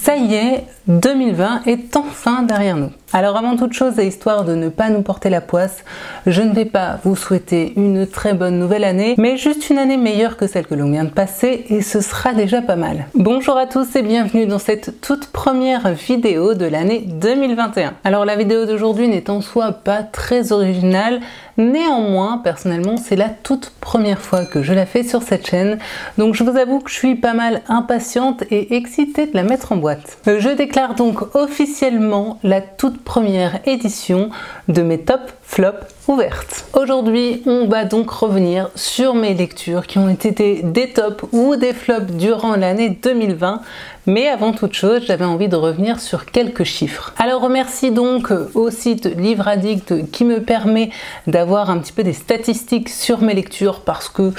Ça y est, 2020 est enfin derrière nous. Alors avant toute chose, et histoire de ne pas nous porter la poisse, je ne vais pas vous souhaiter une très bonne nouvelle année, mais juste une année meilleure que celle que l'on vient de passer, et ce sera déjà pas mal. Bonjour à tous et bienvenue dans cette toute première vidéo de l'année 2021. Alors la vidéo d'aujourd'hui n'est en soi pas très originale, néanmoins, personnellement, c'est la toute première fois que je la fais sur cette chaîne, donc je vous avoue que je suis pas mal impatiente et excitée de la mettre en boîte. Je déclare donc officiellement la toute première édition de mes top flops ouvertes. Aujourd'hui, on va donc revenir sur mes lectures qui ont été des tops ou des flops durant l'année 2020. Mais avant toute chose, j'avais envie de revenir sur quelques chiffres. Alors remercie donc au site Livre Addict qui me permet d'avoir un petit peu des statistiques sur mes lectures parce que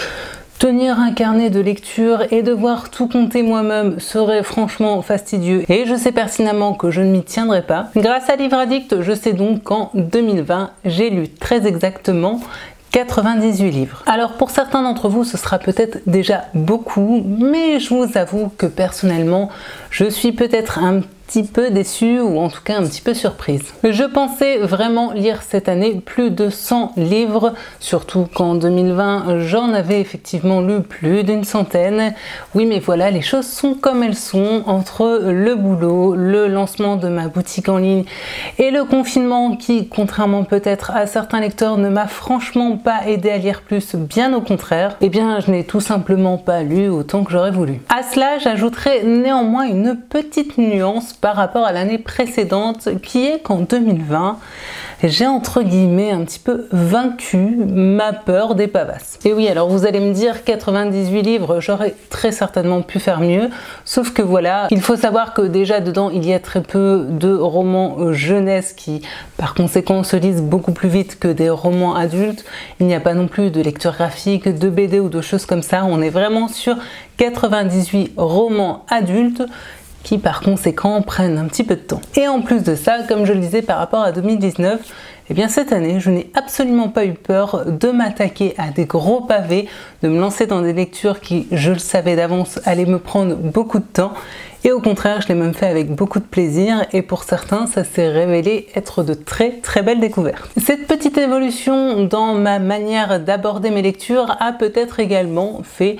tenir un carnet de lecture et devoir tout compter moi-même serait franchement fastidieux et je sais pertinemment que je ne m'y tiendrai pas. Grâce à Livre Addict, je sais donc qu'en 2020, j'ai lu très exactement 98 livres. Alors pour certains d'entre vous, ce sera peut-être déjà beaucoup, mais je vous avoue que personnellement, je suis peut-être un petit peu déçue ou en tout cas un petit peu surprise. Je pensais vraiment lire cette année plus de 100 livres, surtout qu'en 2020 j'en avais effectivement lu plus d'une centaine. Oui mais voilà, les choses sont comme elles sont entre le boulot, le lancement de ma boutique en ligne et le confinement qui, contrairement peut-être à certains lecteurs, ne m'a franchement pas aidé à lire plus, bien au contraire. Eh bien je n'ai tout simplement pas lu autant que j'aurais voulu. À cela j'ajouterai néanmoins une petite nuance par rapport à l'année précédente qui est qu'en 2020 j'ai entre guillemets un petit peu vaincu ma peur des pavasses. Et oui, alors vous allez me dire 98 livres, j'aurais très certainement pu faire mieux, sauf que voilà, il faut savoir que déjà dedans il y a très peu de romans jeunesse qui par conséquent se lisent beaucoup plus vite que des romans adultes. Il n'y a pas non plus de lecture graphique, de BD ou de choses comme ça, on est vraiment sur 98 romans adultes qui par conséquent prennent un petit peu de temps. Et en plus de ça, comme je le disais par rapport à 2019, eh bien cette année, je n'ai absolument pas eu peur de m'attaquer à des gros pavés, de me lancer dans des lectures qui, je le savais d'avance, allaient me prendre beaucoup de temps. Et au contraire, je l'ai même fait avec beaucoup de plaisir et pour certains, ça s'est révélé être de très très belles découvertes. Cette petite évolution dans ma manière d'aborder mes lectures a peut-être également fait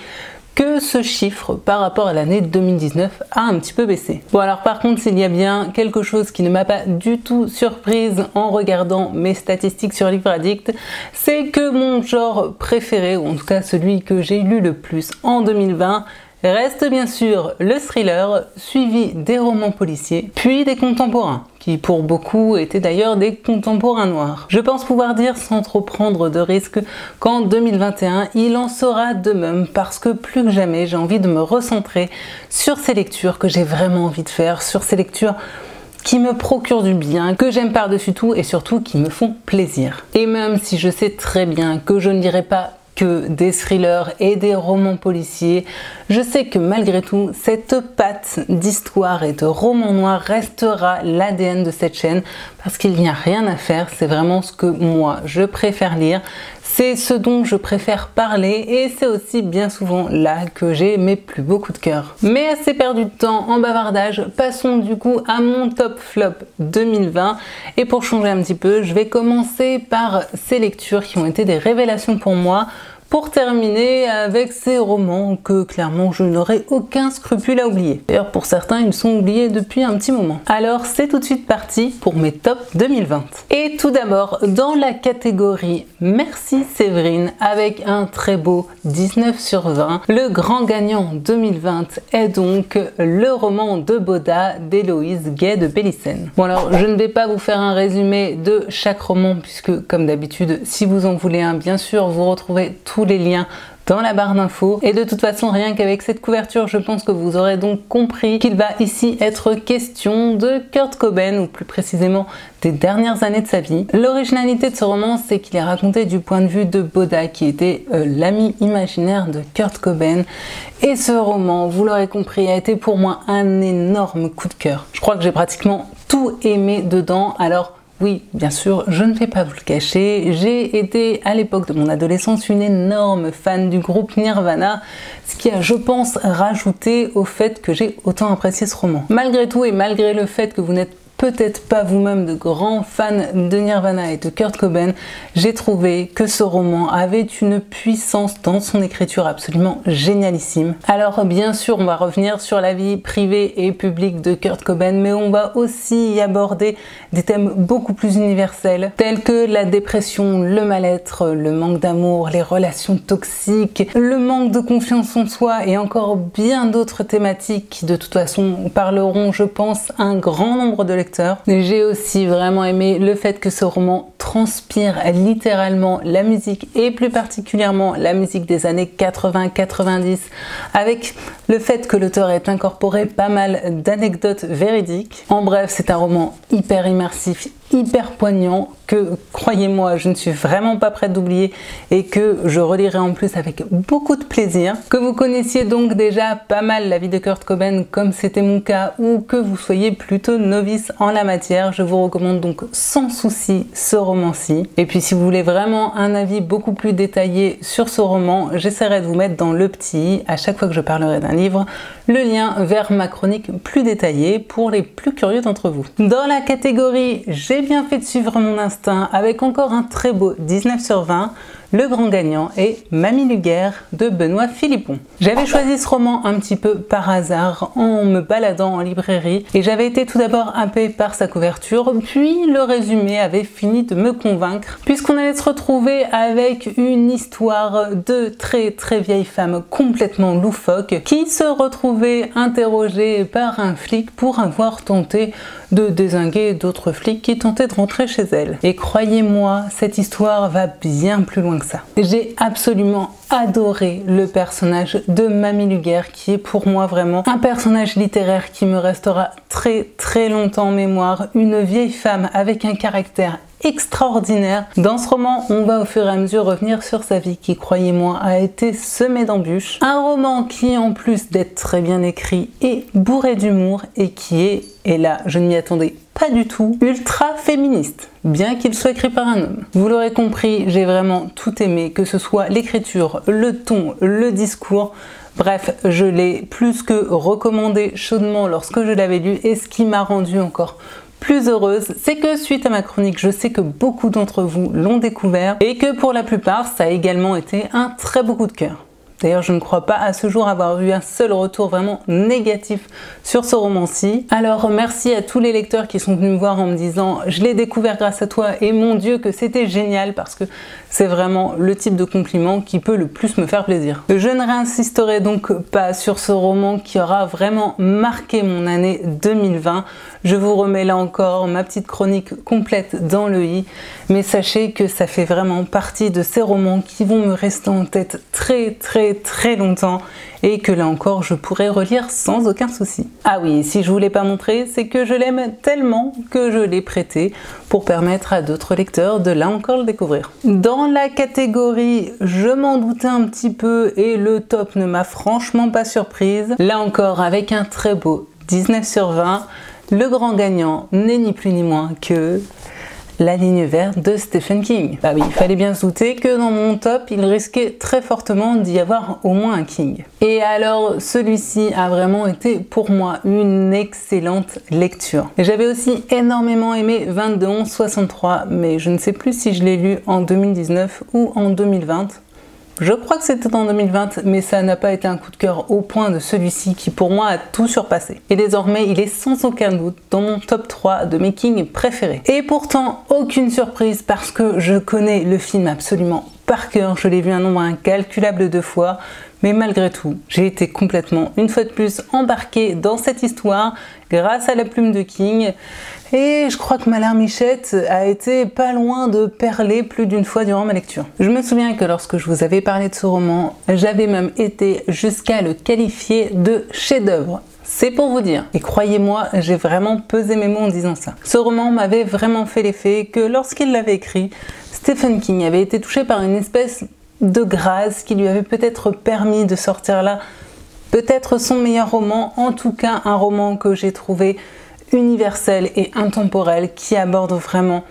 que ce chiffre par rapport à l'année 2019 a un petit peu baissé. Bon alors par contre, s'il y a bien quelque chose qui ne m'a pas du tout surprise en regardant mes statistiques sur Livre Addict, c'est que mon genre préféré, ou en tout cas celui que j'ai lu le plus en 2020, reste bien sûr le thriller, suivi des romans policiers, puis des contemporains, qui pour beaucoup étaient d'ailleurs des contemporains noirs. Je pense pouvoir dire sans trop prendre de risques qu'en 2021, il en sera de même parce que plus que jamais, j'ai envie de me recentrer sur ces lectures que j'ai vraiment envie de faire, sur ces lectures qui me procurent du bien, que j'aime par-dessus tout et surtout qui me font plaisir. Et même si je sais très bien que je ne lirai pas que des thrillers et des romans policiers, je sais que malgré tout, cette patte d'histoire et de roman noir restera l'ADN de cette chaîne parce qu'il n'y a rien à faire, c'est vraiment ce que moi je préfère lire, c'est ce dont je préfère parler et c'est aussi bien souvent là que j'ai mes plus beaux coups de cœur. Mais assez perdu de temps en bavardage, passons du coup à mon top flop 2020 et pour changer un petit peu, je vais commencer par ces lectures qui ont été des révélations pour moi, pour terminer avec ces romans que clairement je n'aurai aucun scrupule à oublier. D'ailleurs pour certains ils sont oubliés depuis un petit moment. Alors c'est tout de suite parti pour mes tops 2020. Et tout d'abord dans la catégorie Merci Séverine avec un très beau 19 sur 20, le grand gagnant 2020 est donc le roman de Boda d'Héloïse Gay de Pélissen. Bon alors je ne vais pas vous faire un résumé de chaque roman puisque comme d'habitude si vous en voulez un bien sûr vous retrouvez tous les liens dans la barre d'infos et de toute façon rien qu'avec cette couverture je pense que vous aurez donc compris qu'il va ici être question de Kurt Cobain ou plus précisément des dernières années de sa vie. L'originalité de ce roman c'est qu'il est raconté du point de vue de Boda qui était l'ami imaginaire de Kurt Cobain et ce roman, vous l'aurez compris, a été pour moi un énorme coup de cœur. Je crois que j'ai pratiquement tout aimé dedans. Alors Oui, bien sûr, je ne vais pas vous le cacher, j'ai été à l'époque de mon adolescence une énorme fan du groupe Nirvana, ce qui a, je pense, rajouté au fait que j'ai autant apprécié ce roman. Malgré tout et malgré le fait que vous n'êtes peut-être pas vous-même de grands fans de Nirvana et de Kurt Cobain, j'ai trouvé que ce roman avait une puissance dans son écriture absolument génialissime. Alors bien sûr, on va revenir sur la vie privée et publique de Kurt Cobain, mais on va aussi y aborder des thèmes beaucoup plus universels, tels que la dépression, le mal-être, le manque d'amour, les relations toxiques, le manque de confiance en soi et encore bien d'autres thématiques qui de toute façon parleront, je pense, à un grand nombre de lecteurs. J'ai aussi vraiment aimé le fait que ce roman transpire littéralement la musique et plus particulièrement la musique des années 80-90 avec le fait que l'auteur ait incorporé pas mal d'anecdotes véridiques. En bref, c'est un roman hyper immersif, hyper poignant que, croyez-moi, je ne suis vraiment pas prête d'oublier et que je relirai en plus avec beaucoup de plaisir. Que vous connaissiez donc déjà pas mal la vie de Kurt Cobain comme c'était mon cas ou que vous soyez plutôt novice en la matière, je vous recommande donc sans souci ce roman-ci. Et puis si vous voulez vraiment un avis beaucoup plus détaillé sur ce roman, j'essaierai de vous mettre dans le petit, à chaque fois que je parlerai d'un livre, le lien vers ma chronique plus détaillée pour les plus curieux d'entre vous. Dans la catégorie j'ai bien fait de suivre mon instinct avec encore un très beau 19 sur 20, le grand gagnant est Mamie Luguerre de Benoît Philippon. J'avais choisi ce roman un petit peu par hasard en me baladant en librairie et j'avais été tout d'abord happée par sa couverture, puis le résumé avait fini de me convaincre puisqu'on allait se retrouver avec une histoire de très vieille femme complètement loufoque qui se retrouvait interrogée par un flic pour avoir tenté de dézinguer d'autres flics qui tentaient de rentrer chez elle. Et croyez-moi, cette histoire va bien plus loin que ça. J'ai absolument adoré le personnage de Mamie Luguerre qui est pour moi vraiment un personnage littéraire qui me restera très longtemps en mémoire. Une vieille femme avec un caractère extraordinaire. Dans ce roman, on va au fur et à mesure revenir sur sa vie qui, croyez-moi, a été semée d'embûches. Un roman qui, en plus d'être très bien écrit, est bourré d'humour et qui est, et là je ne m'y attendais pas du tout, ultra féministe, bien qu'il soit écrit par un homme. Vous l'aurez compris, j'ai vraiment tout aimé, que ce soit l'écriture, le ton, le discours. Bref, je l'ai plus que recommandé chaudement lorsque je l'avais lu et ce qui m'a rendu encore plus heureuse, c'est que suite à ma chronique, je sais que beaucoup d'entre vous l'ont découvert et que pour la plupart, ça a également été un très beau coup de cœur. D'ailleurs, je ne crois pas à ce jour avoir eu un seul retour vraiment négatif sur ce roman-ci. Alors, merci à tous les lecteurs qui sont venus me voir en me disant « Je l'ai découvert grâce à toi et mon Dieu que c'était génial » parce que c'est vraiment le type de compliment qui peut le plus me faire plaisir. Je ne réinsisterai donc pas sur ce roman qui aura vraiment marqué mon année 2020. Je vous remets là encore ma petite chronique complète dans le i, mais sachez que ça fait vraiment partie de ces romans qui vont me rester en tête très longtemps et que là encore je pourrais relire sans aucun souci. Ah oui, si je vous l'ai pas montré, c'est que je l'aime tellement que je l'ai prêté pour permettre à d'autres lecteurs de là encore le découvrir. Dans la catégorie je m'en doutais un petit peu et le top ne m'a franchement pas surprise, là encore avec un très beau 19 sur 20, le grand gagnant n'est ni plus ni moins que La ligne verte de Stephen King. Bah oui, il fallait bien se douter que dans mon top, il risquait très fortement d'y avoir au moins un King. Et alors, celui-ci a vraiment été pour moi une excellente lecture. J'avais aussi énormément aimé 22-11-63, mais je ne sais plus si je l'ai lu en 2019 ou en 2020. Je crois que c'était en 2020, mais ça n'a pas été un coup de cœur au point de celui-ci qui pour moi a tout surpassé. Et désormais, il est sans aucun doute dans mon top 3 de mes Kings préférés. Et pourtant, aucune surprise parce que je connais le film absolument par cœur, je l'ai vu un nombre incalculable de fois, mais malgré tout, j'ai été complètement, une fois de plus, embarquée dans cette histoire grâce à la plume de King. Et je crois que ma larmichette a été pas loin de perler plus d'une fois durant ma lecture. Je me souviens que lorsque je vous avais parlé de ce roman, j'avais même été jusqu'à le qualifier de chef-d'œuvre. C'est pour vous dire. Et croyez-moi, j'ai vraiment pesé mes mots en disant ça. Ce roman m'avait vraiment fait l'effet que lorsqu'il l'avait écrit, Stephen King avait été touché par une espèce de grâce qui lui avait peut-être permis de sortir là peut-être son meilleur roman, en tout cas un roman que j'ai trouvé universel et intemporel qui aborde vraiment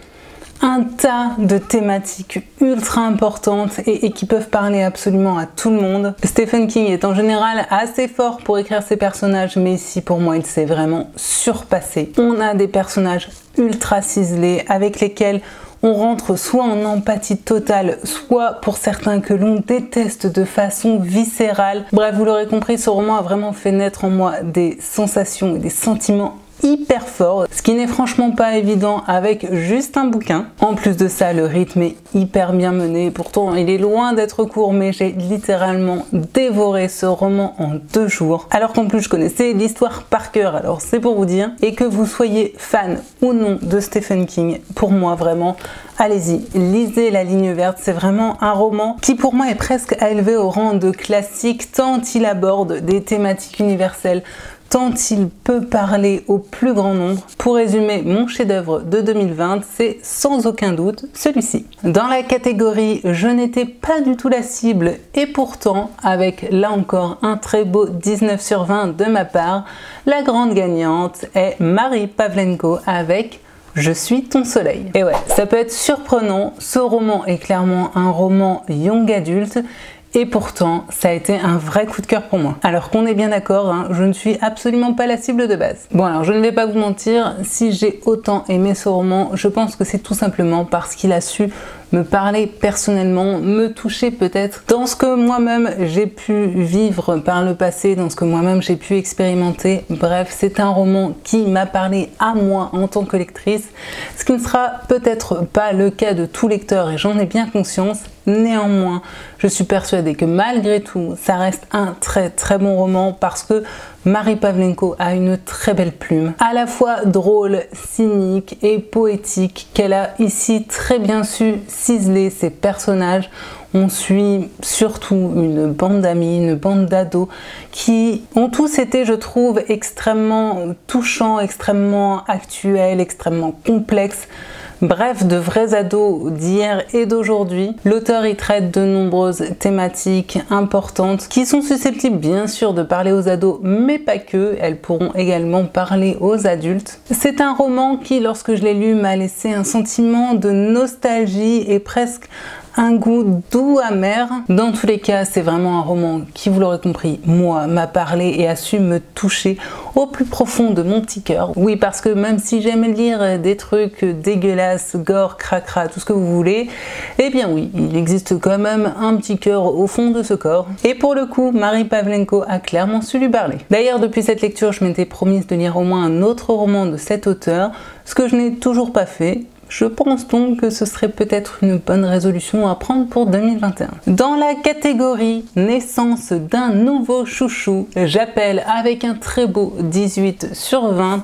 un tas de thématiques ultra importantes et qui peuvent parler absolument à tout le monde. Stephen King est en général assez fort pour écrire ses personnages, mais ici pour moi il s'est vraiment surpassé. On a des personnages ultra ciselés avec lesquels on rentre soit en empathie totale, soit pour certains que l'on déteste de façon viscérale. Bref, vous l'aurez compris, ce roman a vraiment fait naître en moi des sensations et des sentiments hyper fort, ce qui n'est franchement pas évident avec juste un bouquin. En plus de ça, le rythme est hyper bien mené, pourtant il est loin d'être court, mais j'ai littéralement dévoré ce roman en 2 jours, alors qu'en plus je connaissais l'histoire par cœur, alors c'est pour vous dire. Et que vous soyez fan ou non de Stephen King, pour moi vraiment, allez-y, lisez La Ligne Verte, c'est vraiment un roman qui pour moi est presque à élever au rang de classique, tant il aborde des thématiques universelles, tant il peut parler au plus grand nombre. Pour résumer, mon chef-d'œuvre de 2020, c'est sans aucun doute celui-ci. Dans la catégorie je n'étais pas du tout la cible, et pourtant, avec là encore un très beau 19 sur 20 de ma part, la grande gagnante est Mary Pavlenko avec Je suis ton soleil. Et ouais, ça peut être surprenant, ce roman est clairement un roman young adulte, et pourtant, ça a été un vrai coup de cœur pour moi. Alors qu'on est bien d'accord, hein, je ne suis absolument pas la cible de base. Bon alors, je ne vais pas vous mentir, si j'ai autant aimé ce roman, je pense que c'est tout simplement parce qu'il a su me parler personnellement, me toucher peut-être dans ce que moi-même j'ai pu vivre par le passé, dans ce que moi-même j'ai pu expérimenter. Bref, c'est un roman qui m'a parlé à moi en tant que lectrice, ce qui ne sera peut-être pas le cas de tout lecteur et j'en ai bien conscience. Néanmoins, je suis persuadée que malgré tout, ça reste un très bon roman parce que Mary Pavlenko a une très belle plume, à la fois drôle, cynique et poétique, qu'elle a ici très bien su ciseler ses personnages. On suit surtout une bande d'amis, une bande d'ados qui ont tous été, je trouve, extrêmement touchants, extrêmement actuels, extrêmement complexes. Bref, de vrais ados d'hier et d'aujourd'hui. L'auteur y traite de nombreuses thématiques importantes qui sont susceptibles bien sûr de parler aux ados, mais pas que, elles pourront également parler aux adultes. C'est un roman qui, lorsque je l'ai lu, m'a laissé un sentiment de nostalgie et presque un goût doux amer. Dans tous les cas, c'est vraiment un roman qui, vous l'aurez compris, moi, m'a parlé et a su me toucher au plus profond de mon petit cœur. Oui, parce que même si j'aime lire des trucs dégueulasses, gore, cracra, tout ce que vous voulez, eh bien oui, il existe quand même un petit cœur au fond de ce corps. Et pour le coup, Mary Pavlenko a clairement su lui parler. D'ailleurs, depuis cette lecture, je m'étais promise de lire au moins un autre roman de cet auteur, ce que je n'ai toujours pas fait. Je pense donc que ce serait peut-être une bonne résolution à prendre pour 2021. Dans la catégorie naissance d'un nouveau chouchou, j'appelle avec un très beau 18 sur 20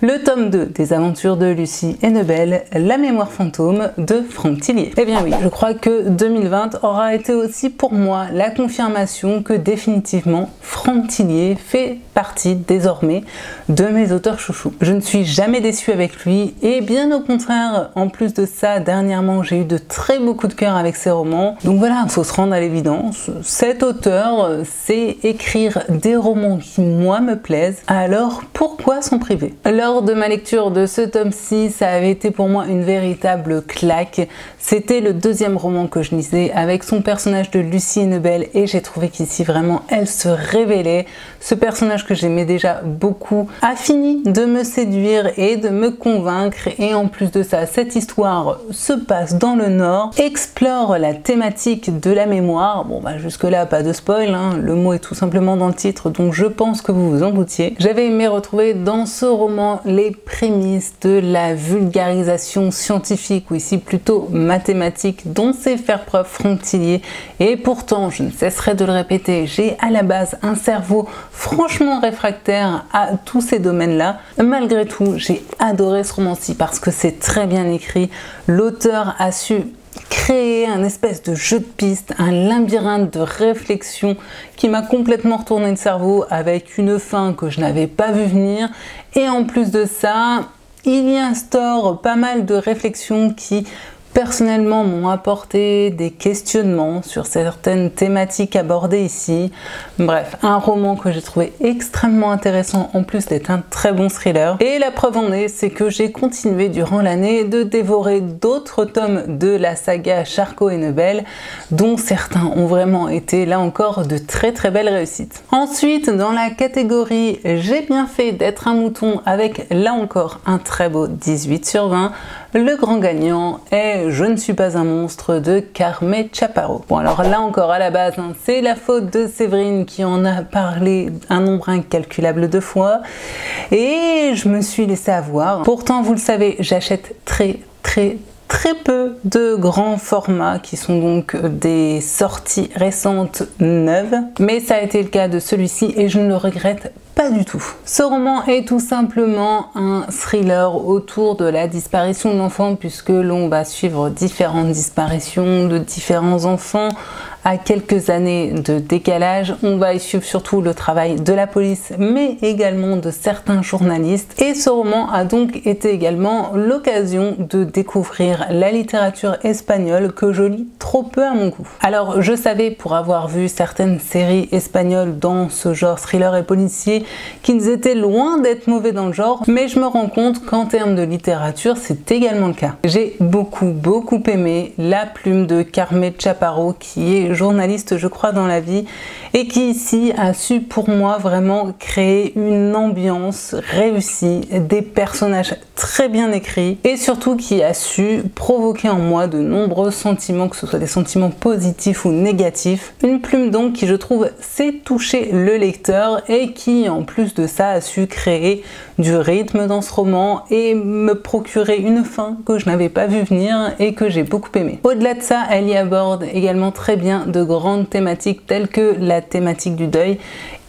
le tome 2 des aventures de Lucie et Nebel, La mémoire fantôme de Franck Tillier. Eh bien oui, je crois que 2020 aura été aussi pour moi la confirmation que définitivement Franck Tillier fait partie désormais de mes auteurs chouchous. Je ne suis jamais déçue avec lui et bien au contraire, en plus de ça, dernièrement j'ai eu de très beaux coups de cœur avec ses romans. Donc voilà, il faut se rendre à l'évidence, cet auteur sait écrire des romans qui moi me plaisent, alors pourquoi s'en priver? Lors de ma lecture de ce tome-ci, ça avait été pour moi une véritable claque. C'était le deuxième roman que je lisais avec son personnage de Lucie et Nebel et j'ai trouvé qu'ici vraiment elle se révélait. Ce personnage que j'aimais déjà beaucoup a fini de me séduire et de me convaincre et en plus de ça, cette histoire se passe dans le Nord, explore la thématique de la mémoire. Bon bah jusque là pas de spoil, hein. Le mot est tout simplement dans le titre donc je pense que vous vous en doutiez. J'avais aimé retrouver dans ce roman les prémices de la vulgarisation scientifique ou ici plutôt mathématique dont sait faire preuve Franck Tillier et pourtant je ne cesserai de le répéter, j'ai à la base un cerveau franchement réfractaire à tous ces domaines-là. Malgré tout, j'ai adoré ce roman-ci parce que c'est très bien écrit. L'auteur a su créer un espèce de jeu de piste, un labyrinthe de réflexion qui m'a complètement retourné le cerveau avec une fin que je n'avais pas vu venir. Et en plus de ça, il y instaure pas mal de réflexions qui personnellement m'ont apporté des questionnements sur certaines thématiques abordées ici. Bref, un roman que j'ai trouvé extrêmement intéressant en plus d'être un très bon thriller. Et la preuve en est, c'est que j'ai continué durant l'année de dévorer d'autres tomes de la saga Charcot et Nebel, dont certains ont vraiment été là encore de très belles réussites. Ensuite, dans la catégorie j'ai bien fait d'être un mouton avec là encore un très beau 18/20, le grand gagnant est Je ne suis pas un monstre de Carme Chaparro. Bon alors là encore à la base, c'est la faute de Séverine qui en a parlé un nombre incalculable de fois et je me suis laissée avoir. Pourtant vous le savez, j'achète très peu de grands formats qui sont donc des sorties récentes neuves, mais ça a été le cas de celui-ci et je ne le regrette pas du tout. Ce roman est tout simplement un thriller autour de la disparition d'enfants puisque l'on va suivre différentes disparitions de différents enfants à quelques années de décalage. On va y suivre surtout le travail de la police mais également de certains journalistes et ce roman a donc été également l'occasion de découvrir la littérature espagnole que je lis trop peu à mon goût. Alors je savais pour avoir vu certaines séries espagnoles dans ce genre thriller et policier qu'ils étaient loin d'être mauvais dans le genre, mais je me rends compte qu'en termes de littérature c'est également le cas. J'ai beaucoup aimé la plume de Carme Chaparro qui est journaliste je crois dans la vie et qui ici a su pour moi vraiment créer une ambiance réussie, des personnages très bien écrits et surtout qui a su provoquer en moi de nombreux sentiments, que ce soit des sentiments positifs ou négatifs. Une plume donc qui je trouve sait toucher le lecteur et qui en plus de ça a su créer du rythme dans ce roman et me procurer une fin que je n'avais pas vu venir et que j'ai beaucoup aimé. Au-delà de ça, elle y aborde également très bien de grandes thématiques telles que la thématique du deuil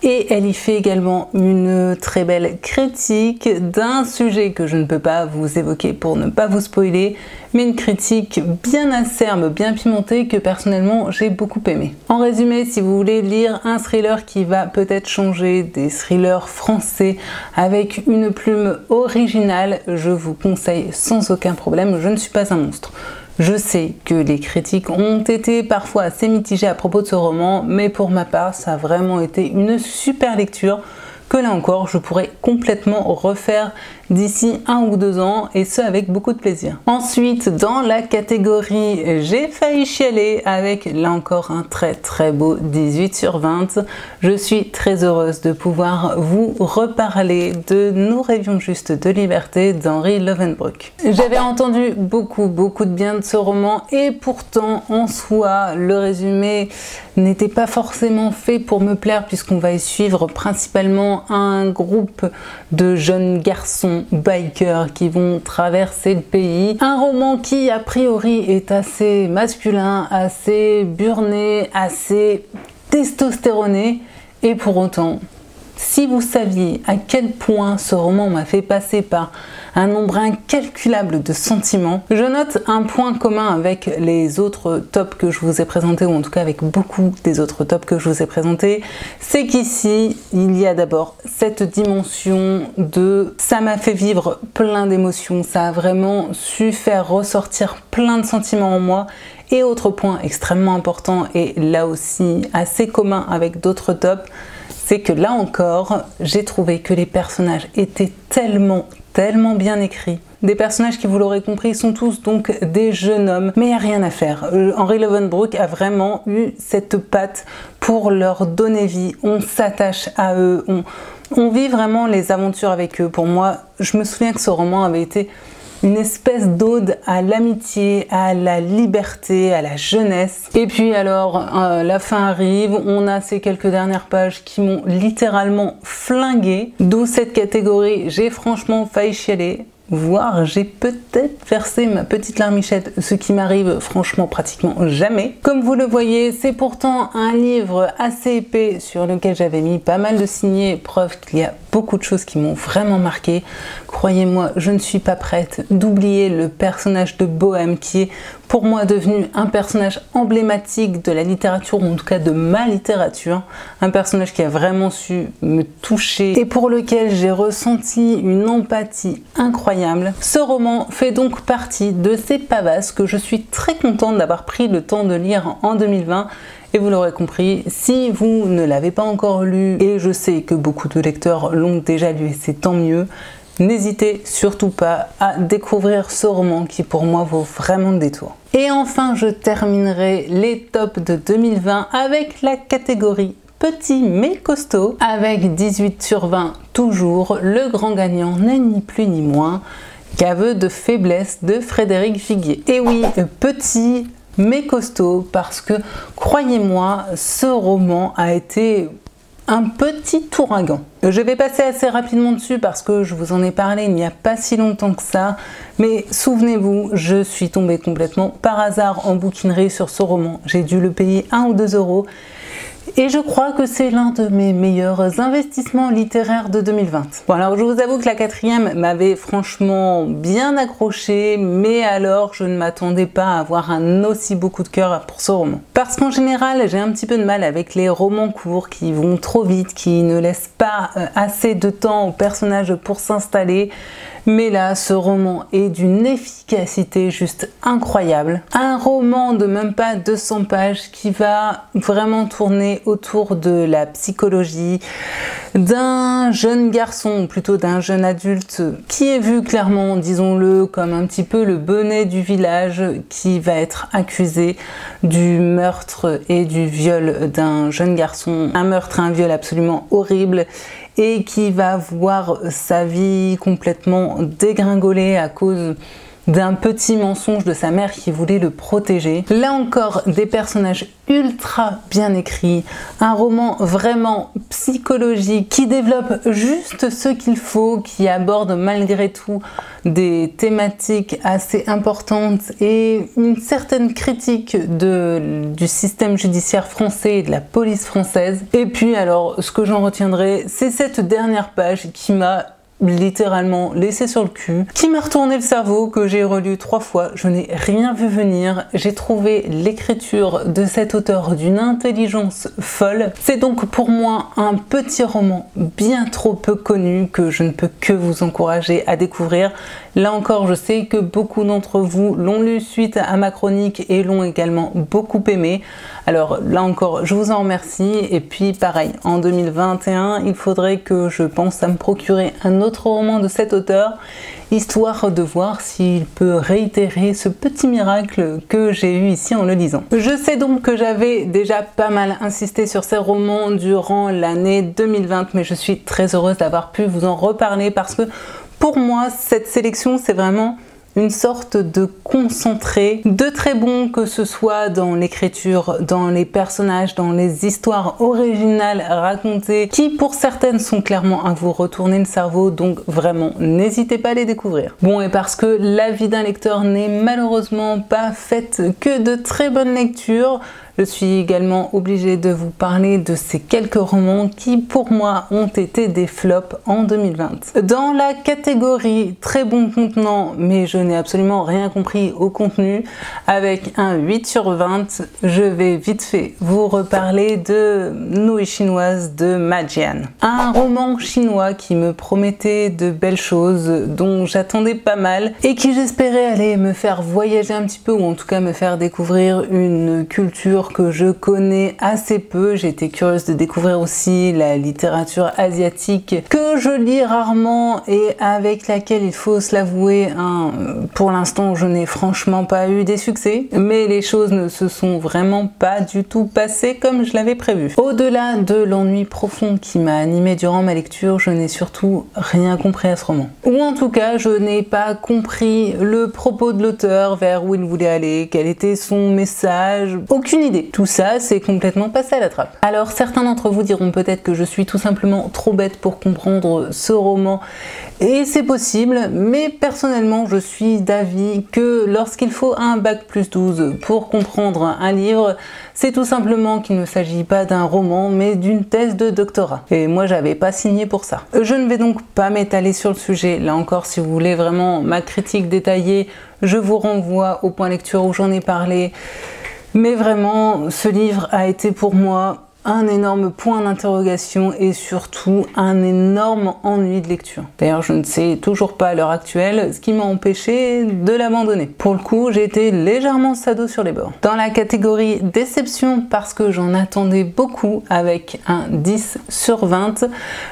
et elle y fait également une très belle critique d'un sujet que je ne peux pas vous évoquer pour ne pas vous spoiler, mais une critique bien acerbe, bien pimentée que personnellement j'ai beaucoup aimé. En résumé, si vous voulez lire un thriller qui va peut-être changer des thrillers français avec une plume originale, je vous conseille sans aucun problème Je ne suis pas un monstre. Je sais que les critiques ont été parfois assez mitigées à propos de ce roman, mais pour ma part, ça a vraiment été une super lecture que là encore, je pourrais complètement refaire d'ici 1 ou 2 ans et ce avec beaucoup de plaisir. Ensuite, dans la catégorie j'ai failli chialer avec là encore un très beau 18/20, je suis très heureuse de pouvoir vous reparler de Nous rêvions juste de liberté d'Henri Lovenbroek. J'avais entendu beaucoup de bien de ce roman et pourtant en soi le résumé n'était pas forcément fait pour me plaire puisqu'on va y suivre principalement un groupe de jeunes garçons bikers qui vont traverser le pays. Un roman qui a priori est assez masculin, assez burné, assez testostéroné et pour autant, si vous saviez à quel point ce roman m'a fait passer par un nombre incalculable de sentiments, je note un point commun avec les autres tops que je vous ai présentés, ou en tout cas avec beaucoup des autres tops que je vous ai présentés, c'est qu'ici, il y a d'abord cette dimension de ça m'a fait vivre plein d'émotions, ça a vraiment su faire ressortir plein de sentiments en moi. Et autre point extrêmement important, et là aussi assez commun avec d'autres tops, c'est que là encore, j'ai trouvé que les personnages étaient tellement bien écrits. Des personnages qui, vous l'aurez compris, sont tous donc des jeunes hommes, mais il n'y a rien à faire. Henri Lovenbroek a vraiment eu cette patte pour leur donner vie. On s'attache à eux, on vit vraiment les aventures avec eux. Pour moi, je me souviens que ce roman avait été une espèce d'ode à l'amitié, à la liberté, à la jeunesse. Et puis alors, la fin arrive, on a ces quelques dernières pages qui m'ont littéralement flingué, d'où cette catégorie j'ai franchement failli chialer, voire j'ai peut-être versé ma petite larmichette, ce qui m'arrive franchement pratiquement jamais. Comme vous le voyez, c'est pourtant un livre assez épais sur lequel j'avais mis pas mal de signets, preuve qu'il y a beaucoup de choses qui m'ont vraiment marqué. Croyez-moi, je ne suis pas prête d'oublier le personnage de Bohème qui est pour moi devenu un personnage emblématique de la littérature, ou en tout cas de ma littérature. Un personnage qui a vraiment su me toucher et pour lequel j'ai ressenti une empathie incroyable. Ce roman fait donc partie de ces pavasses que je suis très contente d'avoir pris le temps de lire en 2020. Et vous l'aurez compris, si vous ne l'avez pas encore lu, et je sais que beaucoup de lecteurs l'ont déjà lu et c'est tant mieux, n'hésitez surtout pas à découvrir ce roman qui pour moi vaut vraiment le détour. Et enfin, je terminerai les tops de 2020 avec la catégorie petit mais costaud, avec 18 sur 20 toujours. Le grand gagnant n'est ni plus ni moins qu'Aveu de faiblesse de Frédéric Viguier. Et oui, petit mais costaud, parce que croyez-moi, ce roman a été un petit ouragan. Je vais passer assez rapidement dessus parce que je vous en ai parlé il n'y a pas si longtemps que ça, mais souvenez-vous, je suis tombée complètement par hasard en bouquinerie sur ce roman. J'ai dû le payer 1 ou 2 euros. Et je crois que c'est l'un de mes meilleurs investissements littéraires de 2020. Bon, alors je vous avoue que la quatrième m'avait franchement bien accroché, mais alors je ne m'attendais pas à avoir un aussi beau coup de cœur pour ce roman. Parce qu'en général, j'ai un petit peu de mal avec les romans courts qui vont trop vite, qui ne laissent pas assez de temps aux personnages pour s'installer. Mais là, ce roman est d'une efficacité juste incroyable. Un roman de même pas 200 pages qui va vraiment tourner autour de la psychologie d'un jeune garçon, ou plutôt d'un jeune adulte, qui est vu clairement, disons-le, comme un petit peu le bonnet du village, qui va être accusé du meurtre et du viol d'un jeune garçon. Un meurtre et un viol absolument horrible, et qui va voir sa vie complètement dégringoler à cause d'un petit mensonge de sa mère qui voulait le protéger. Là encore, des personnages ultra bien écrits, un roman vraiment psychologique qui développe juste ce qu'il faut, qui aborde malgré tout des thématiques assez importantes et une certaine critique du système judiciaire français et de la police française. Et puis alors, ce que j'en retiendrai, c'est cette dernière page qui m'a littéralement laissé sur le cul, qui m'a retourné le cerveau, que j'ai relu 3 fois, je n'ai rien vu venir. J'ai trouvé l'écriture de cet auteur d'une intelligence folle. C'est donc pour moi un petit roman bien trop peu connu que je ne peux que vous encourager à découvrir. Là encore, je sais que beaucoup d'entre vous l'ont lu suite à ma chronique et l'ont également beaucoup aimé. Alors là encore, je vous en remercie. Et puis pareil, en 2021, il faudrait que je pense à me procurer un autre roman de cet auteur, histoire de voir s'il peut réitérer ce petit miracle que j'ai eu ici en le lisant. Je sais donc que j'avais déjà pas mal insisté sur ces romans durant l'année 2020, mais je suis très heureuse d'avoir pu vous en reparler parce que pour moi, cette sélection, c'est vraiment une sorte de concentré de très bon, que ce soit dans l'écriture, dans les personnages, dans les histoires originales racontées, qui pour certaines sont clairement à vous retourner le cerveau, donc vraiment n'hésitez pas à les découvrir. Bon, et parce que la vie d'un lecteur n'est malheureusement pas faite que de très bonnes lectures, je suis également obligée de vous parler de ces quelques romans qui pour moi ont été des flops en 2020. Dans la catégorie très bon contenant, mais je n'ai absolument rien compris au contenu, avec un 8 sur 20, je vais vite fait vous reparler de Nouilles chinoises de Ma Jian. Un roman chinois qui me promettait de belles choses, dont j'attendais pas mal et qui j'espérais allait me faire voyager un petit peu, ou en tout cas me faire découvrir une culture que je connais assez peu. J'ai été curieuse de découvrir aussi la littérature asiatique que je lis rarement et avec laquelle, il faut se l'avouer, pour l'instant je n'ai franchement pas eu des succès, mais les choses ne se sont vraiment pas du tout passées comme je l'avais prévu. Au-delà de l'ennui profond qui m'a animé durant ma lecture, je n'ai surtout rien compris à ce roman. Ou en tout cas, je n'ai pas compris le propos de l'auteur, vers où il voulait aller, quel était son message, aucune idée. Tout ça, c'est complètement passé à la trappe. Alors certains d'entre vous diront peut-être que je suis tout simplement trop bête pour comprendre ce roman, et c'est possible, mais personnellement je suis suis d'avis que lorsqu'il faut un bac+12 pour comprendre un livre, c'est tout simplement qu'il ne s'agit pas d'un roman mais d'une thèse de doctorat. Et moi j'avais pas signé pour ça. Je ne vais donc pas m'étaler sur le sujet. Là encore, si vous voulez vraiment ma critique détaillée, je vous renvoie au point lecture où j'en ai parlé. Mais vraiment, ce livre a été pour moi un énorme point d'interrogation et surtout un énorme ennui de lecture. D'ailleurs, je ne sais toujours pas à l'heure actuelle ce qui m'a empêché de l'abandonner. Pour le coup, j'ai été légèrement sado sur les bords. Dans la catégorie déception, parce que j'en attendais beaucoup avec un 10 sur 20,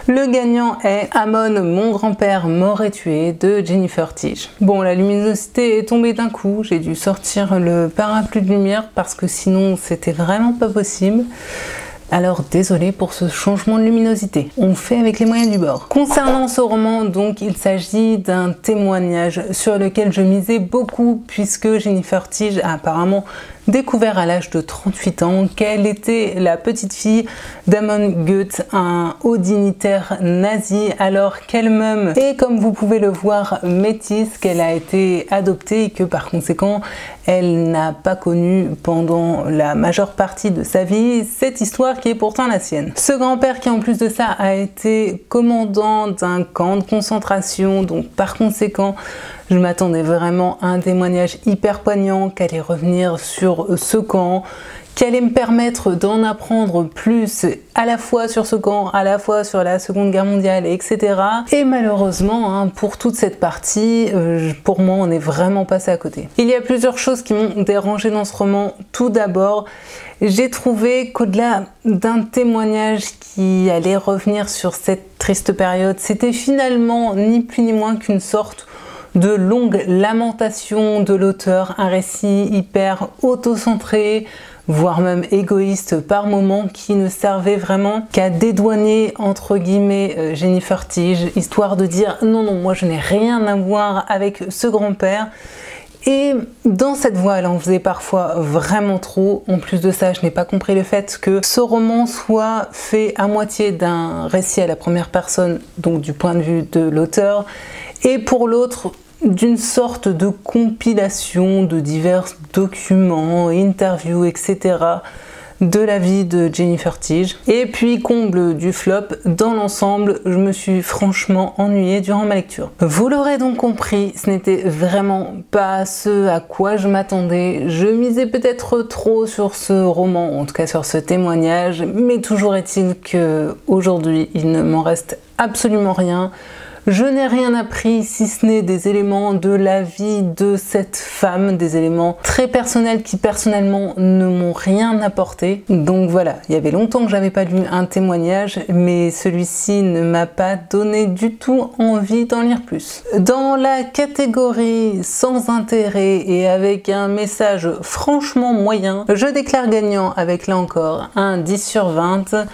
le gagnant est Amon, mon grand-père m'aurait tué de Jennifer Tige. Bon, la luminosité est tombée d'un coup, j'ai dû sortir le parapluie de lumière parce que sinon c'était vraiment pas possible. Alors désolé pour ce changement de luminosité, on fait avec les moyens du bord. Concernant ce roman, donc, il s'agit d'un témoignage sur lequel je misais beaucoup puisque Jennifer Tige a apparemment découvert à l'âge de 38 ans qu'elle était la petite fille d'Amon Goeth, un haut dignitaire nazi, alors qu'elle-même est, comme vous pouvez le voir, métisse, qu'elle a été adoptée et que par conséquent elle n'a pas connu pendant la majeure partie de sa vie cette histoire qui est pourtant la sienne. Ce grand-père qui en plus de ça a été commandant d'un camp de concentration, donc par conséquent je m'attendais vraiment à un témoignage hyper poignant, qui allait revenir sur ce camp, qui allait me permettre d'en apprendre plus à la fois sur ce camp, à la fois sur la Seconde Guerre mondiale, etc. Et malheureusement, pour toute cette partie, pour moi, on est vraiment passé à côté. Il y a plusieurs choses qui m'ont dérangé dans ce roman. Tout d'abord, j'ai trouvé qu'au-delà d'un témoignage qui allait revenir sur cette triste période, c'était finalement ni plus ni moins qu'une sorte de longue lamentation de l'auteur, un récit hyper auto-centré, voire même égoïste par moments, qui ne servait vraiment qu'à dédouaner entre guillemets Jennifer Tige, histoire de dire non, moi je n'ai rien à voir avec ce grand-père. Et dans cette voie, elle en faisait parfois vraiment trop. En plus de ça, je n'ai pas compris le fait que ce roman soit fait à moitié d'un récit à la première personne, donc du point de vue de l'auteur, et pour l'autre d'une sorte de compilation de divers documents, interviews, etc. de la vie de Jennifer Tige. Et puis, comble du flop, dans l'ensemble, je me suis franchement ennuyée durant ma lecture. Vous l'aurez donc compris, ce n'était vraiment pas ce à quoi je m'attendais. Je misais peut-être trop sur ce roman, en tout cas sur ce témoignage, mais toujours est-il que aujourd'hui, il ne m'en reste absolument rien. Je n'ai rien appris si ce n'est des éléments de la vie de cette femme, des éléments très personnels qui personnellement ne m'ont rien apporté. Donc voilà, il y avait longtemps que j'avais pas lu un témoignage, mais celui-ci ne m'a pas donné du tout envie d'en lire plus. Dans la catégorie sans intérêt et avec un message franchement moyen, je déclare gagnant avec là encore un 10 sur 20.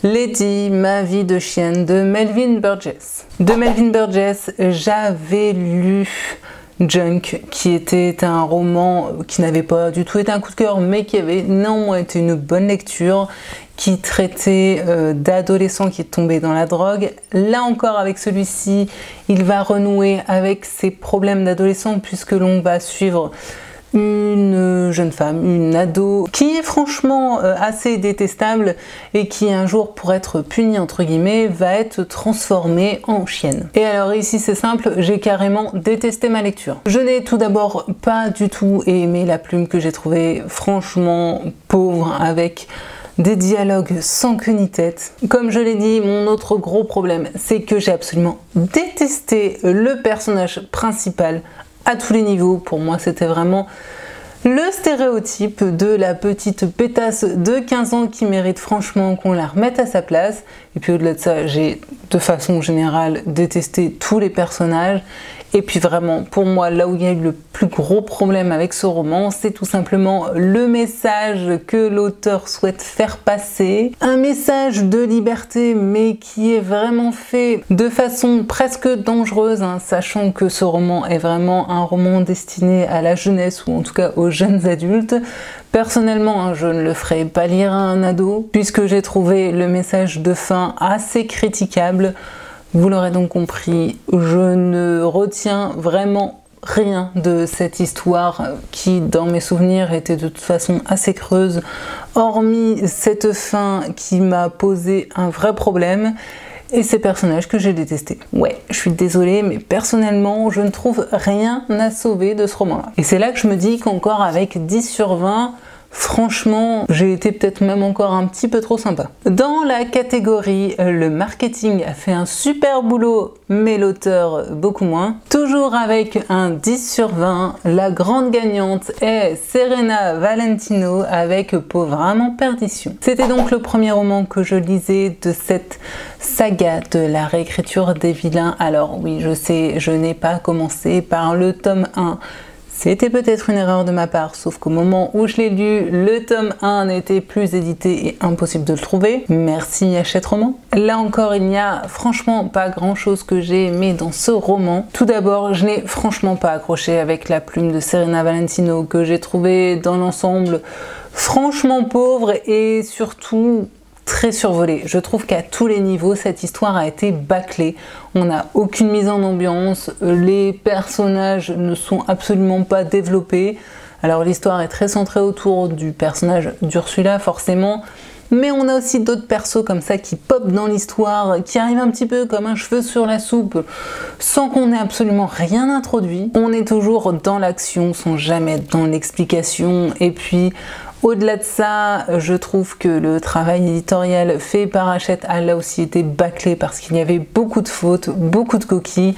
Lady, ma vie de chienne de Melvin Burgess. De Melvin Burgess, j'avais lu Junk, qui était un roman qui n'avait pas du tout été un coup de cœur, mais qui avait néanmoins été une bonne lecture, qui traitait d'adolescents qui tombaient dans la drogue. Là encore, avec celui-ci, il va renouer avec ses problèmes d'adolescent, puisque l'on va suivre une jeune femme, une ado, qui est franchement assez détestable et qui un jour, pour être punie entre guillemets, va être transformée en chienne. Et alors ici c'est simple, j'ai carrément détesté ma lecture. Je n'ai tout d'abord pas du tout aimé la plume que j'ai trouvée franchement pauvre, avec des dialogues sans queue ni tête. Comme je l'ai dit, mon autre gros problème, c'est que j'ai absolument détesté le personnage principal à tous les niveaux. Pour moi, c'était vraiment le stéréotype de la petite pétasse de 15 ans qui mérite franchement qu'on la remette à sa place. Et puis au-delà de ça, j'ai de façon générale détesté tous les personnages. Et puis vraiment, pour moi, là où il y a eu le plus gros problème avec ce roman, c'est tout simplement le message que l'auteur souhaite faire passer. Un message de liberté, mais qui est vraiment fait de façon presque dangereuse, sachant que ce roman est vraiment un roman destiné à la jeunesse, ou en tout cas aux jeunes adultes. Personnellement, je ne le ferai pas lire à un ado, puisque j'ai trouvé le message de fin assez critiquable. Vous l'aurez donc compris, je ne retiens vraiment rien de cette histoire qui, dans mes souvenirs, était de toute façon assez creuse, hormis cette fin qui m'a posé un vrai problème et ces personnages que j'ai détestés. Ouais, je suis désolée, mais personnellement, je ne trouve rien à sauver de ce roman-là. Et c'est là que je me dis qu'encore avec 10 sur 20, franchement, j'ai été peut-être même encore un petit peu trop sympa. Dans la catégorie le marketing a fait un super boulot, mais l'auteur beaucoup moins. Toujours avec un 10 sur 20, la grande gagnante est Serena Valentino avec Pauvre amant perdition. C'était donc le premier roman que je lisais de cette saga de la réécriture des vilains. Alors oui, je sais, je n'ai pas commencé par le tome 1. C'était peut-être une erreur de ma part, sauf qu'au moment où je l'ai lu, le tome 1 n'était plus édité et impossible de le trouver. Merci Hachette Roman. Là encore, il n'y a franchement pas grand-chose que j'ai aimé dans ce roman. Tout d'abord, je n'ai franchement pas accroché avec la plume de Serena Valentino, que j'ai trouvé dans l'ensemble franchement pauvre et surtout très survolée. Je trouve qu'à tous les niveaux, cette histoire a été bâclée. On n'a aucune mise en ambiance, les personnages ne sont absolument pas développés. Alors l'histoire est très centrée autour du personnage d'Ursula forcément, mais on a aussi d'autres persos comme ça qui popent dans l'histoire, qui arrivent un petit peu comme un cheveu sur la soupe, sans qu'on ait absolument rien introduit. On est toujours dans l'action, sans jamais être dans l'explication, et puis au-delà de ça, je trouve que le travail éditorial fait par Hachette a là aussi été bâclé parce qu'il y avait beaucoup de fautes, beaucoup de coquilles.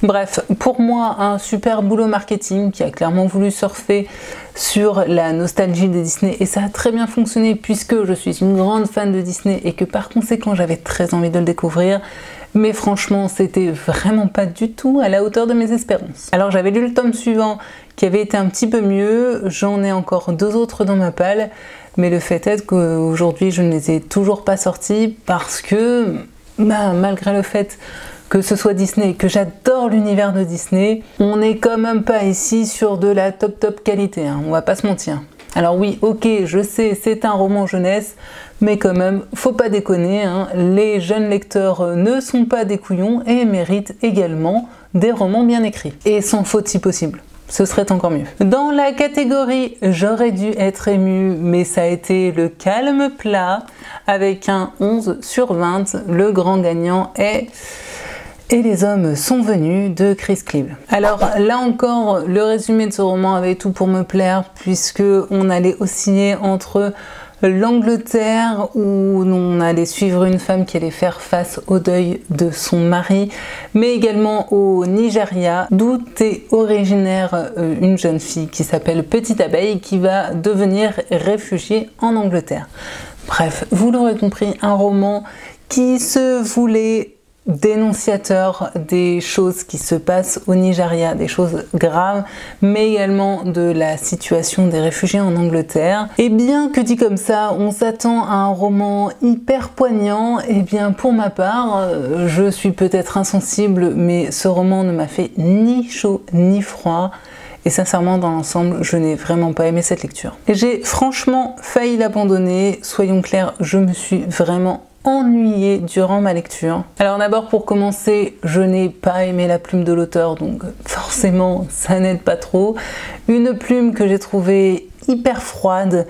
Bref, pour moi, un super boulot marketing qui a clairement voulu surfer sur la nostalgie de Disney et ça a très bien fonctionné puisque je suis une grande fan de Disney et que par conséquent j'avais très envie de le découvrir. Mais franchement, c'était vraiment pas du tout à la hauteur de mes espérances. Alors j'avais lu le tome suivant qui avait été un petit peu mieux, j'en ai encore 2 autres dans ma palle, mais le fait est qu'aujourd'hui je ne les ai toujours pas sortis parce que, malgré le fait que ce soit Disney et que j'adore l'univers de Disney, on n'est quand même pas ici sur de la top qualité, hein, on va pas se mentir. Alors oui, ok, je sais, c'est un roman jeunesse, mais quand même, faut pas déconner, hein, les jeunes lecteurs ne sont pas des couillons et méritent également des romans bien écrits. Et sans faute si possible. Ce serait encore mieux. Dans la catégorie j'aurais dû être ému, mais ça a été le calme plat, avec un 11 sur 20, le grand gagnant est Et les hommes sont venus de Chris Cleave. Alors là encore, le résumé de ce roman avait tout pour me plaire, puisque on allait osciller entre l'Angleterre où on allait suivre une femme qui allait faire face au deuil de son mari, mais également au Nigeria, d'où est originaire une jeune fille qui s'appelle Petite Abeille qui va devenir réfugiée en Angleterre. Bref, vous l'aurez compris, un roman qui se voulait dénonciateur des choses qui se passent au Nigeria, des choses graves, mais également de la situation des réfugiés en Angleterre. Et bien que dit comme ça, on s'attend à un roman hyper poignant, et bien pour ma part, je suis peut-être insensible, mais ce roman ne m'a fait ni chaud ni froid. Et sincèrement, dans l'ensemble, je n'ai vraiment pas aimé cette lecture. J'ai franchement failli l'abandonner, soyons clairs, je me suis vraiment ennuyée durant ma lecture. Alors d'abord, pour commencer, je n'ai pas aimé la plume de l'auteur, donc forcément ça n'aide pas trop. Une plume que j'ai trouvée hyper froide,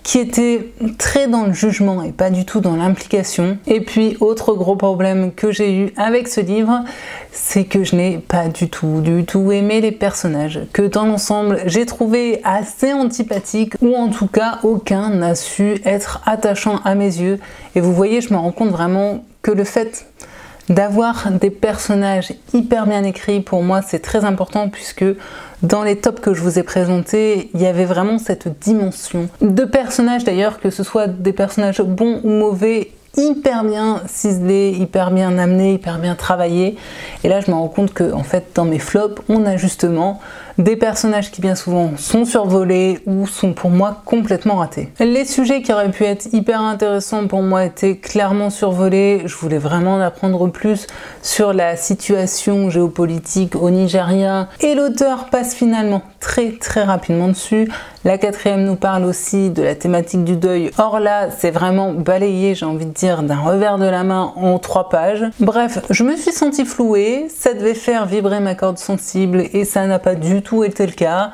qui était très dans le jugement et pas du tout dans l'implication. Et puis autre gros problème que j'ai eu avec ce livre, c'est que je n'ai pas du tout aimé les personnages, que dans l'ensemble j'ai trouvé assez antipathiques, ou en tout cas aucun n'a su être attachant à mes yeux. Et vous voyez, je me rends compte vraiment que le fait d'avoir des personnages hyper bien écrits, pour moi c'est très important, puisque dans les tops que je vous ai présentés, il y avait vraiment cette dimension de personnages, d'ailleurs, que ce soit des personnages bons ou mauvais, hyper bien ciselés, hyper bien amenés, hyper bien travaillés. Et là je me rends compte que en fait dans mes flops, on a justement des personnages qui bien souvent sont survolés ou sont pour moi complètement ratés. Les sujets qui auraient pu être hyper intéressants pour moi étaient clairement survolés. Je voulais vraiment en apprendre plus sur la situation géopolitique au Nigeria et l'auteur passe finalement très rapidement dessus. La quatrième nous parle aussi de la thématique du deuil. Or là, c'est vraiment balayé, j'ai envie de dire, d'un revers de la main en 3 pages. Bref, je me suis sentie flouée, ça devait faire vibrer ma corde sensible et ça n'a pas du tout été le cas.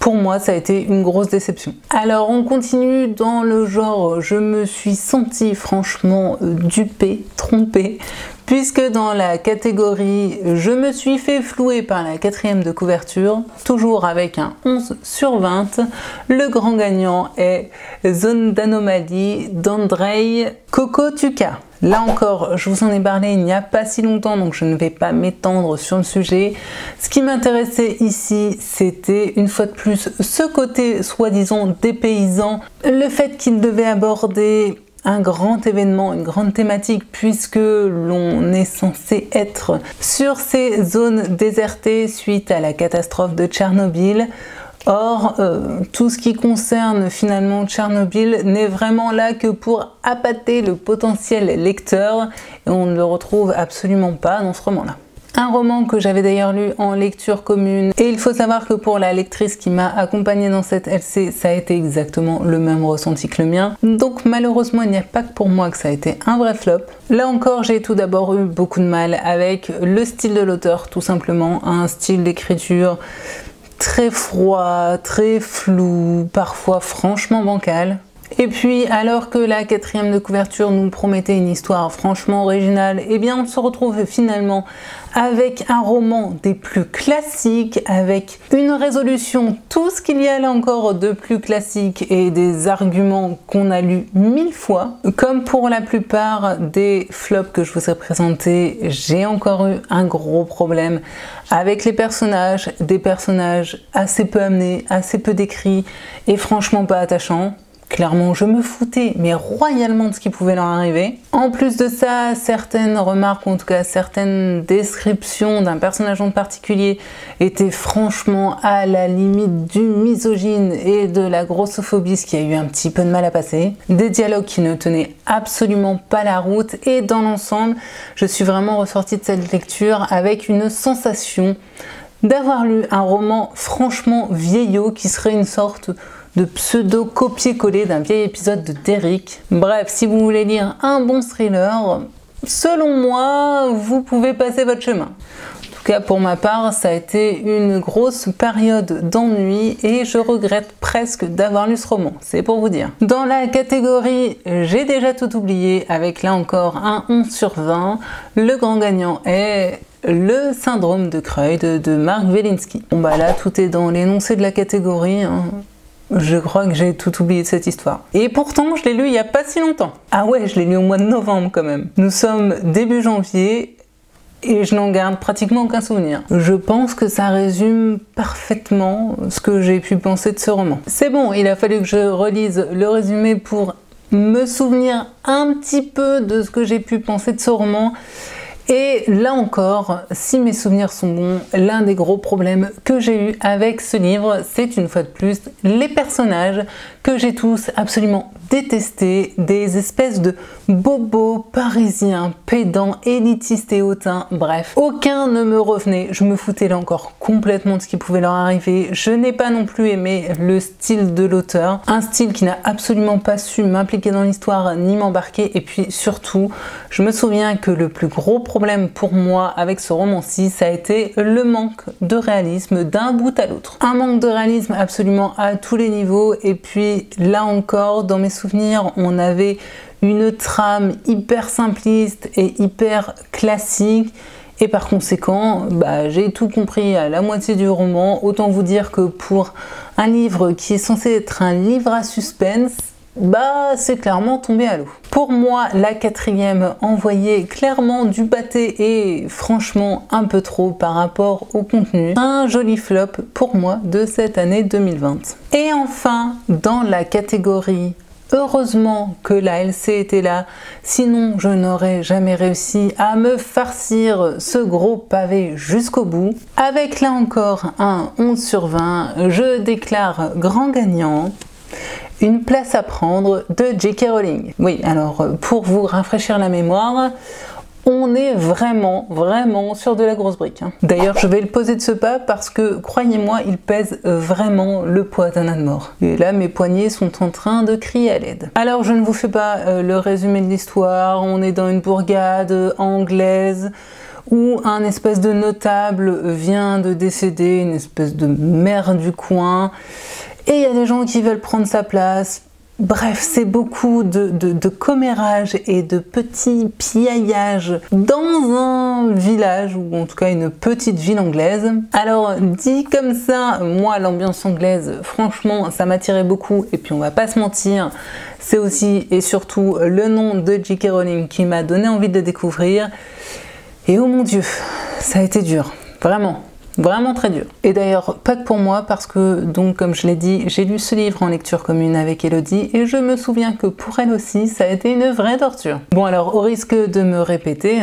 Pour moi, ça a été une grosse déception. Alors, on continue dans le genre, je me suis sentie franchement dupée, trompée, puisque dans la catégorie je me suis fait flouer par la quatrième de couverture, toujours avec un 11/20, le grand gagnant est Zone d'anomalie d'Andrei Kokotuka. Là encore, je vous en ai parlé il n'y a pas si longtemps, donc je ne vais pas m'étendre sur le sujet. Ce qui m'intéressait ici, c'était une fois de plus ce côté soi-disant dépaysant, le fait qu'il devait aborder un grand événement, une grande thématique, puisque l'on est censé être sur ces zones désertées suite à la catastrophe de Tchernobyl. Or, tout ce qui concerne finalement Tchernobyl n'est vraiment là que pour appâter le potentiel lecteur et on ne le retrouve absolument pas dans ce roman-là. Un roman que j'avais d'ailleurs lu en lecture commune et il faut savoir que pour la lectrice qui m'a accompagnée dans cette LC, ça a été exactement le même ressenti que le mien. Donc malheureusement, il n'y a pas que pour moi que ça a été un vrai flop. Là encore, j'ai tout d'abord eu beaucoup de mal avec le style de l'auteur, tout simplement, un style d'écriture très froid, très flou, parfois franchement bancal. Et puis, alors que la quatrième de couverture nous promettait une histoire franchement originale, eh bien on se retrouve finalement avec un roman des plus classiques, avec une résolution, tout ce qu'il y a là encore de plus classique et des arguments qu'on a lus 1000 fois. Comme pour la plupart des flops que je vous ai présentés, j'ai encore eu un gros problème avec les personnages, des personnages assez peu amenés, assez peu décrits et franchement pas attachants. Clairement, je me foutais, mais royalement de ce qui pouvait leur arriver. En plus de ça, certaines remarques, ou en tout cas certaines descriptions d'un personnage en particulier étaient franchement à la limite du misogyne et de la grossophobie, ce qui a eu un petit peu de mal à passer. Des dialogues qui ne tenaient absolument pas la route et dans l'ensemble, je suis vraiment ressortie de cette lecture avec une sensation d'avoir lu un roman franchement vieillot qui serait une sorte de pseudo copier-coller d'un vieil épisode de Derrick. Bref, si vous voulez lire un bon thriller, selon moi, vous pouvez passer votre chemin. En tout cas, pour ma part, ça a été une grosse période d'ennui et je regrette presque d'avoir lu ce roman, c'est pour vous dire. Dans la catégorie j'ai déjà tout oublié, avec là encore un 11/20, le grand gagnant est Le syndrome de Kreutz de Marc Wielinski. Bon bah là, tout est dans l'énoncé de la catégorie, hein. Je crois que j'ai tout oublié de cette histoire. Et pourtant, je l'ai lu il n'y a pas si longtemps. Ah ouais, je l'ai lu au mois de novembre quand même. Nous sommes début janvier et je n'en garde pratiquement aucun souvenir. Je pense que ça résume parfaitement ce que j'ai pu penser de ce roman. C'est bon, il a fallu que je relise le résumé pour me souvenir un petit peu de ce que j'ai pu penser de ce roman. Et là encore, si mes souvenirs sont bons, l'un des gros problèmes que j'ai eu avec ce livre, c'est une fois de plus les personnages que j'ai tous absolument détestés, des espèces de bobos parisiens, pédants, élitistes et hautains, bref. Aucun ne me revenait, je me foutais là encore complètement de ce qui pouvait leur arriver. Je n'ai pas non plus aimé le style de l'auteur, un style qui n'a absolument pas su m'impliquer dans l'histoire ni m'embarquer, et puis surtout, je me souviens que le plus gros problème pour moi avec ce roman-ci, ça a été le manque de réalisme d'un bout à l'autre. Un manque de réalisme absolument à tous les niveaux, et puis là encore, dans mes souvenirs, on avait une trame hyper simpliste et hyper classique, et par conséquent, j'ai tout compris à la moitié du roman. Autant vous dire que pour un livre qui est censé être un livre à suspense, c'est clairement tombé à l'eau. Pour moi, la quatrième envoyait clairement du pâté et franchement un peu trop par rapport au contenu. Un joli flop pour moi de cette année 2020. Et enfin, dans la catégorie Heureusement que la LC était là, sinon je n'aurais jamais réussi à me farcir ce gros pavé jusqu'au bout. Avec là encore un 11 sur 20, je déclare grand gagnant une place à prendre de J.K. Rowling. Oui, alors pour vous rafraîchir la mémoire, on est vraiment sur de la grosse brique. D'ailleurs, je vais le poser de ce pas parce que, croyez-moi, il pèse vraiment le poids d'un âne mort. Et là, mes poignets sont en train de crier à l'aide. Alors, je ne vous fais pas le résumé de l'histoire. On est dans une bourgade anglaise où un espèce de notable vient de décéder, une espèce de maire du coin, et il y a des gens qui veulent prendre sa place. Bref, c'est beaucoup de commérages et de petits piaillages dans un village, ou en tout cas une petite ville anglaise. Alors, dit comme ça, moi, l'ambiance anglaise, franchement, ça m'attirait beaucoup. Et puis, on va pas se mentir, c'est aussi et surtout le nom de J.K. Rowling qui m'a donné envie de découvrir. Et oh mon Dieu, ça a été dur, vraiment. Vraiment très dur. Et d'ailleurs, pas que pour moi, parce que, donc, comme je l'ai dit, j'ai lu ce livre en lecture commune avec Elodie, et je me souviens que pour elle aussi, ça a été une vraie torture. Bon, alors, au risque de me répéter,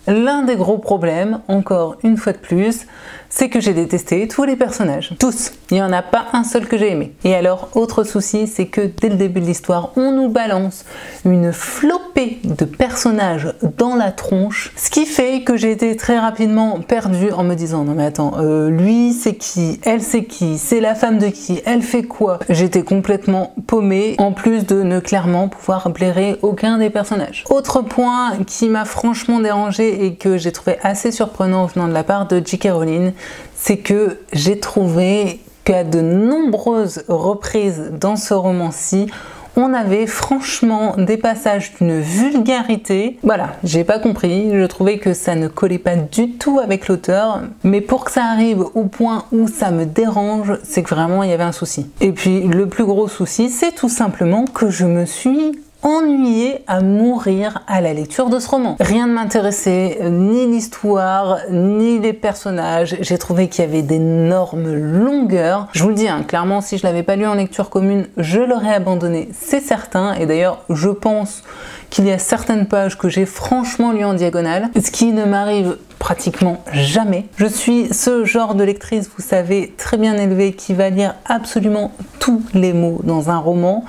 l'un des gros problèmes, encore une fois de plus, c'est que j'ai détesté tous les personnages. Tous. Il n'y en a pas un seul que j'ai aimé. Et alors, autre souci, c'est que dès le début de l'histoire, on nous balance une flopée de personnages dans la tronche, ce qui fait que j'ai été très rapidement perdue en me disant non mais attends, lui c'est qui, elle c'est qui, c'est la femme de qui, elle fait quoi. J'étais complètement paumée, en plus de ne clairement pouvoir blairer aucun des personnages. Autre point qui m'a franchement dérangée et que j'ai trouvé assez surprenant venant de la part de J.K. Rowling, c'est que j'ai trouvé qu'à de nombreuses reprises dans ce roman-ci, on avait franchement des passages d'une vulgarité. Voilà, j'ai pas compris, je trouvais que ça ne collait pas du tout avec l'auteur, mais pour que ça arrive au point où ça me dérange, c'est que vraiment il y avait un souci. Et puis le plus gros souci, c'est tout simplement que je me suis ennuyée à mourir à la lecture de ce roman. Rien ne m'intéressait, ni l'histoire, ni les personnages. J'ai trouvé qu'il y avait d'énormes longueurs. Je vous le dis, clairement, si je l'avais pas lu en lecture commune, je l'aurais abandonné, c'est certain. Et d'ailleurs, je pense qu'il y a certaines pages que j'ai franchement lues en diagonale, ce qui ne m'arrive pratiquement jamais. Je suis ce genre de lectrice, vous savez, très bien élevée, qui va lire absolument tous les mots dans un roman.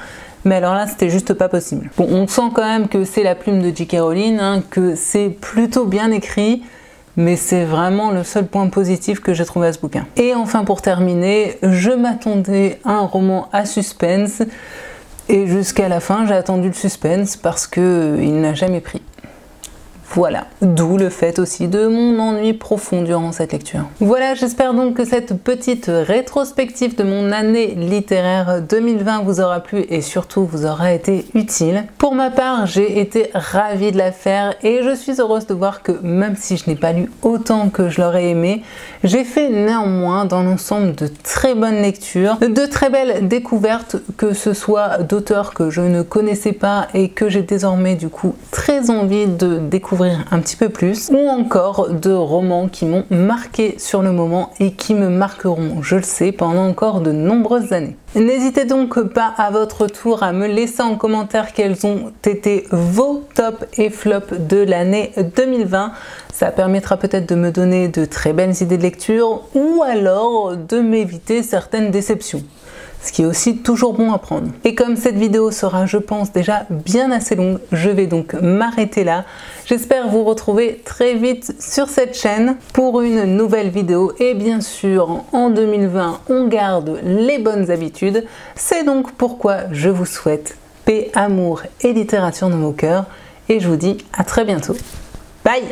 Mais alors là, c'était juste pas possible. Bon, on sent quand même que c'est la plume de J.K. Rowling, que c'est plutôt bien écrit, mais c'est vraiment le seul point positif que j'ai trouvé à ce bouquin. Et enfin, pour terminer, je m'attendais à un roman à suspense, et jusqu'à la fin, j'ai attendu le suspense parce qu'il n'a jamais pris. Voilà, d'où le fait aussi de mon ennui profond durant cette lecture. Voilà, j'espère donc que cette petite rétrospective de mon année littéraire 2020 vous aura plu et surtout vous aura été utile. Pour ma part, j'ai été ravie de la faire et je suis heureuse de voir que même si je n'ai pas lu autant que je l'aurais aimé, j'ai fait néanmoins dans l'ensemble de très bonnes lectures, de très belles découvertes, que ce soit d'auteurs que je ne connaissais pas et que j'ai désormais du coup très envie de découvrir un petit peu plus, ou encore de romans qui m'ont marqué sur le moment et qui me marqueront, je le sais, pendant encore de nombreuses années. N'hésitez donc pas à votre tour à me laisser en commentaire quels ont été vos tops et flops de l'année 2020. Ça permettra peut-être de me donner de très belles idées de lecture ou alors de m'éviter certaines déceptions. Ce qui est aussi toujours bon à prendre. Et comme cette vidéo sera, je pense, déjà bien assez longue, je vais donc m'arrêter là. J'espère vous retrouver très vite sur cette chaîne pour une nouvelle vidéo. Et bien sûr, en 2020, on garde les bonnes habitudes. C'est donc pourquoi je vous souhaite paix, amour et littérature dans vos cœurs. Et je vous dis à très bientôt. Bye!